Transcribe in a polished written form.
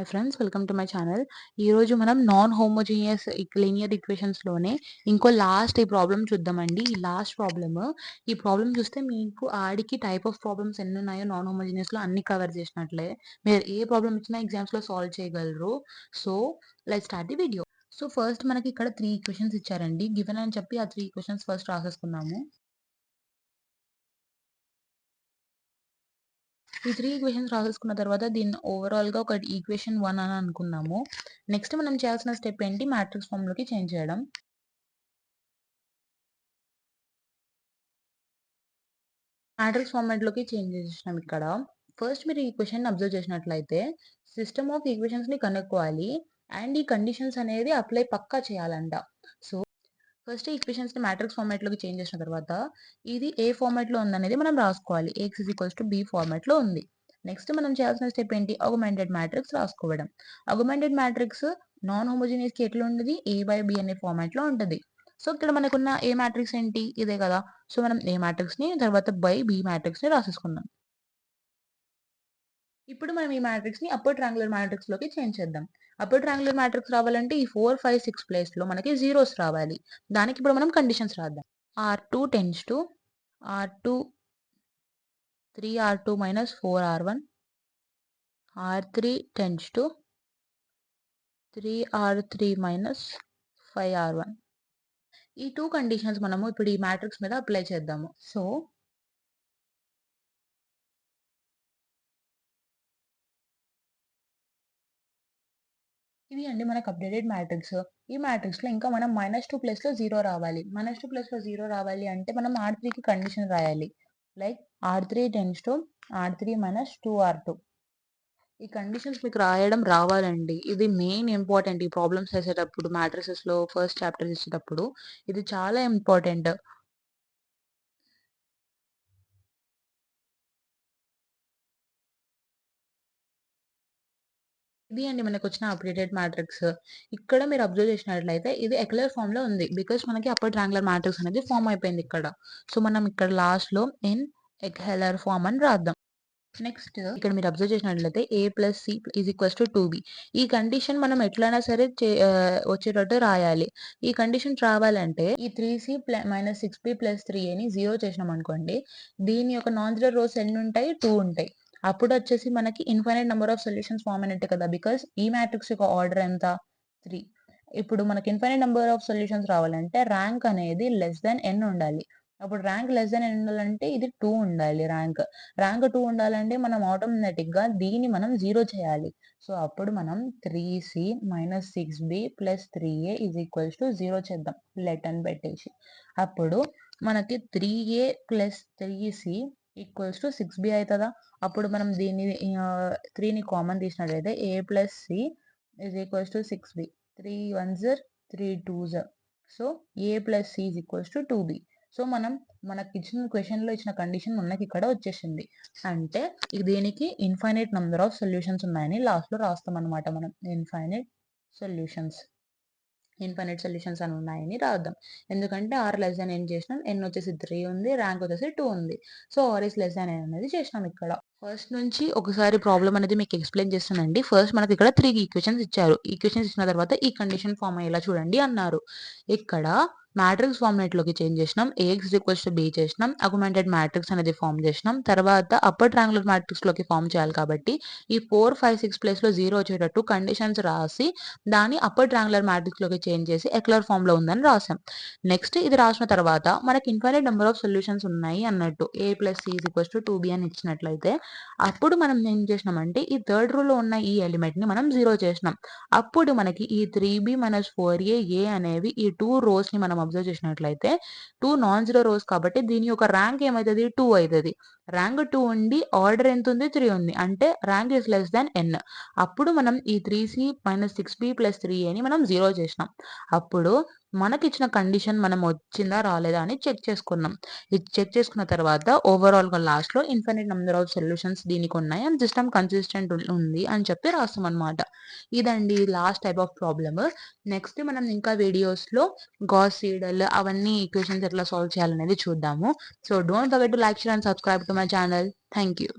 Hi friends, welcome to my channel. ఈరోజు మనం non homogeneous linear ఈక్వేషన్స్లోనే ఇంకో లాస్ట్ ఈ ప్రాబ్లం చూద్దామండి. ఈ ప్రాబ్లం చూస్తే మీకు ఆడికి టైప్ ఆఫ్ ప్రాబ్లమ్స్ ఎన్ని ఉన్నాయో నాన్ హోమోజీనియస్లో అన్ని కవర్ చేసినట్లే. మీరు ఏ ప్రాబ్లం ఇచ్చినా ఎగ్జామ్స్లో సాల్వ్ చేయగలరు. So let's start the video. So first మనకి ఇక్కడ 3 ఈక్వేషన్స్ ఇచ్చారండి. గివెన్ అని చెప్పి ఆ 3 ఈక్వేషన్స్ ఫస్ట్ రాసేసుకున్నాము. ఈ 3 ఈక్వేషన్స్ రాసేసుకున్న తర్వాత దీన్ని ఓవరాల్‌గా ఒక ఈక్వేషన్ 1 అని అనుకున్నాము. నెక్స్ట్ మనం చేయాల్సిన స్టెప్ ఏంటి? మ్యాట్రిక్స్ ఫార్మ్‌లోకి చేంజ్ చేయడం. మ్యాట్రిక్స్ ఫార్మాట్‌లోకి చేంజ్ చేసేసినాం ఇక్కడ. ఫస్ట్ మీరు ఈ ఈక్వేషన్‌ని అబ్జర్వ్ చేసినట్లయితే సిస్టమ్ ఆఫ్ ఈక్వేషన్స్‌ని కనుక్కోవాలి అండ్ ఈ కండిషన్స్ అనేది అప్లై పక్కా చేయాలంట. సో ఫస్ట్ ఈక్వేషన్స్‌ని మ్యాట్రిక్స్ ఫార్మాట్‌లోకి చేంజ్ చేసిన తర్వాత ఇది ఏ ఫార్మాట్‌లో ఉందనేది మనం రాసుకోవాలి. Ax b ఫార్మాట్‌లో ఉంది. నెక్స్ట్ మనం చేయాల్సిన స్టెప్ ఏంటి? ఆగ్మెంటెడ్ మ్యాట్రిక్స్ రాసుకోవడం. ఆగ్మెంటెడ్ మ్యాట్రిక్స్ నాన్ హోమోజీనియస్‌కి ఎట్లా ఉంటది? A/B అనే ఫార్మాట్‌లో ఉంటది. సో ఇక్కడ మనకున్న ఏ మ్యాట్రిక్స్ ఏంటి? ఇదే కదా. సో మనం ఏ మ్యాట్రిక్స్‌ని తర్వాత బై బి మ్యాట్రిక్స్‌ని రాసేసుకుందాం. ఇప్పుడు మనం ఈ మ్యాట్రిక్స్‌ని అప్పర్ ట్రయాంగులర్ మ్యాట్రిక్స్‌లోకి చేంజ్ చేద్దాం. అప్పర్ ట్రయాంగులర్ మ్యాట్రిక్స్ రావాలంటే ఈ 4, 5, 6 ప్లేస్‌లో మనకి జీరోస్ రావాలి. దానికి ఇప్పుడు మనం కండిషన్స్ రాద్దాం. R2 tends to R2 3R2 minus 4R1. R3 tends to 3R3 minus 5R1. ఈ 2 కండిషన్స్ మనము ఇప్పుడు ఈ మ్యాట్రిక్స్ మీద అప్లై చేద్దాము. సో ఇది అండి మనకు అప్డేటెడ్ మ్యాట్రిక్స్. ఈ మ్యాట్రిక్స్‌లో ఇంకా మనం -2 ప్లేస్‌లో 0 రావాలి. -2 ప్లేస్‌లో 0 రావాలి అంటే మనం R3కి కండిషన్ రాయాలి. Like R3 tends to R3 - 2R2. ఈ కండిషన్స్ మీకు రాయడం రావాలండి. ఇది మెయిన్ ఇంపార్టెంట్ ఈ ప్రాబ్లమ్స్ చేసేటప్పుడు మ్యాట్రిసెస్‌లో ఫస్ట్ చాప్టర్ చేసేటప్పుడు ఇది చాలా ఇంపార్టెంట్. ఇది అండి మనకొచ్చిన అప్డేటెడ్ మ్యాట్రిక్స్. ఇక్కడ మీరు అబ్జర్వ్ చేసినట్లయితే ఇది ఎక్లర్ ఫార్మ్‌లో ఉంది. బికాజ్ మనకి అప్పర్ ట్రయాంగులర్ మ్యాట్రిక్స్ అనేది ఫార్మ్ అయిపోయింది ఇక్కడ. సో మనం ఇక్కడ లాస్ట్‌లో ఇన్ ఎక్హెలర్ ఫార్మ్ అని రాద్దాం. నెక్స్ట్ ఇక్కడ మీరు అబ్జర్వ్ చేసినట్లయితే A + C = 2B. ఈ కండిషన్ మనం ఎట్లైనా సరే వచ్చేటట్టు రాయాలి. ఈ కండిషన్ రావాలంటే ఈ 3C - 6B + 3Aని 0 చేసినామనుకోండి. దీని యొక్క నాన్ జీరో రోస్ ఎన్ని ఉంటాయి? 2 ఉంటాయి. అప్పుడు వచ్చేసి మనకి infinite number of solutions form అయినట్టే కదా. బికాజ్ ఈ మ్యాట్రిక్స్ యొక్క ఆర్డర్ ఎంత? 3. ఇప్పుడు మనకి ఇన్ఫైనైట్ నంబర్ ఆఫ్ సొల్యూషన్స్ రావాలంటే ర్యాంక్ అనేది n ఉండాలి. అప్పుడు ర్యాంక్ n ఉండాలంటే ఇది 2 ఉండాలి ర్యాంక్. ర్యాంక్ 2 ఉండాలంటే మనం ఆటోమేటిక్‌గా దీన్ని మనం 0 చేయాలి. సో అప్పుడు మనం 3C - 6B + 3A = 0 చేద్దాం. లెట్ అని పెట్టేసి. అప్పుడు మనకి 3A + 3C = 6B అయితదా? అప్పుడు మనం దీన్ని 3ని కామన్ తీసినట్లయితే A + C = 6B. 3 1s 3 2s. So A + C = 2B. So మనకిచ్చిన క్వెషన్‌లో ఇచ్చిన కండిషన్ మనకిక్కడ వచ్చేసింది. అంటే దీనికి ఇన్ఫైనైట్ నంబర్ ఆఫ్ సొల్యూషన్స్ ఉన్నాయని లాస్ట్‌లో రాస్తామన్నమాట మనం. ఇన్ఫైనైట్ సొల్యూషన్స్ అని ఉన్నాయని రాద్దాం. ఎందుకంటే r n చేసినాం. n వచ్చేసి 3 ఉంది. ర్యాంక్ వచ్చేసి 2 ఉంది. So r is less than n అనేది చేసినాం ఇక్కడ. ఫస్ట్ నుంచి ఒకసారి ప్రాబ్లమ్ అనేది మీకు ఎక్స్‌ప్లెయిన్ చేస్తానండి. ఫస్ట్ మనకి ఇక్కడ 3 ఈక్వేషన్స్ ఇచ్చారు. ఈక్వేషన్స్ ఇచ్చిన తర్వాత ఈ కండిషన్ ఫార్మ్ అయ్యేలా చూడండి అన్నారు. ఇక్కడ మ్యాట్రిక్స్ ఫార్మాట్‌లోకి చేంజ్ చేసినాం. Ax = b చేసినాం. ఆగ్మెంటెడ్ మ్యాట్రిక్స్ అనేది ఫార్మ్ చేసినాం. తర్వాత అప్పర్ ట్రయాంగులర్ మ్యాట్రిక్స్‌లోకి ఫార్మ్ చేయాలి కాబట్టి ఈ 4, 5, 6 ప్లేస్‌లో 0 వచ్చేటట్టు కండిషన్స్ రాసి దాన్ని అప్పర్ ట్రయాంగులర్ మ్యాట్రిక్స్‌లోకి చేంజ్ చేసి ఎక్లర్ ఫార్మ్‌లో ఉందని రాసాం. నెక్స్ట్ ఇది రాసిన తర్వాత మనకి ఇన్ఫైనైట్ నంబర్ ఆఫ్ సొల్యూషన్స్ ఉన్నాయి అన్నట్టు. A + C = 2B అని ఇచ్చినట్లయితే అప్పుడు మనం ఏం చేసినామంటే ఈ థర్డ్ రోలో ఉన్న ఈ ఎలిమెంట్‌ని మనం 0 చేసినాం. అప్పుడు మనకి ఈ 3B - 4A అనేవి ఈ 2 రోస్‌ని మనం అబ్జర్వ్ చేసినట్లయితే 2 నాన్ జీరో రోస్ కాబట్టి దీని యొక్క ర్యాంక్ ఏమైతది? 2 అయితది. ర్యాంక్ 2 ఉండి ఆర్డర్ ఎంతుంది? 3 ఉంది. అంటే rank is less than n. అప్పుడు మనం ఈ 3C - 6B + 3Aని మనం 0 చేసినాం. అప్పుడు మనకిచ్చిన కండిషన్ మనం వచ్చిందా? రాలేదా? అని చెక్ చేసుకున్నాం. ఇది చెక్ చేసుకున్న తర్వాత ఓవరాల్‌గా లాస్ట్‌లో ఇన్ఫైనైట్ నంబర్ ఆఫ్ సొల్యూషన్స్ దీనికి ఉన్నాయి అండ్ సిస్టమ్ కన్సిస్టెంట్ ఉంది అని చెప్పి రాస్తామన్నమాట. ఇదండి last type of problem. Next మనం ఇంకా వీడియోస్‌లో గాస్ సీడెల్ అవన్నీ ఈక్వేషన్స్ ఎట్లా సాల్వ్ చేయాలనేది చూద్దాము. So don't forget to like, share and subscribe to my channel. Thank you.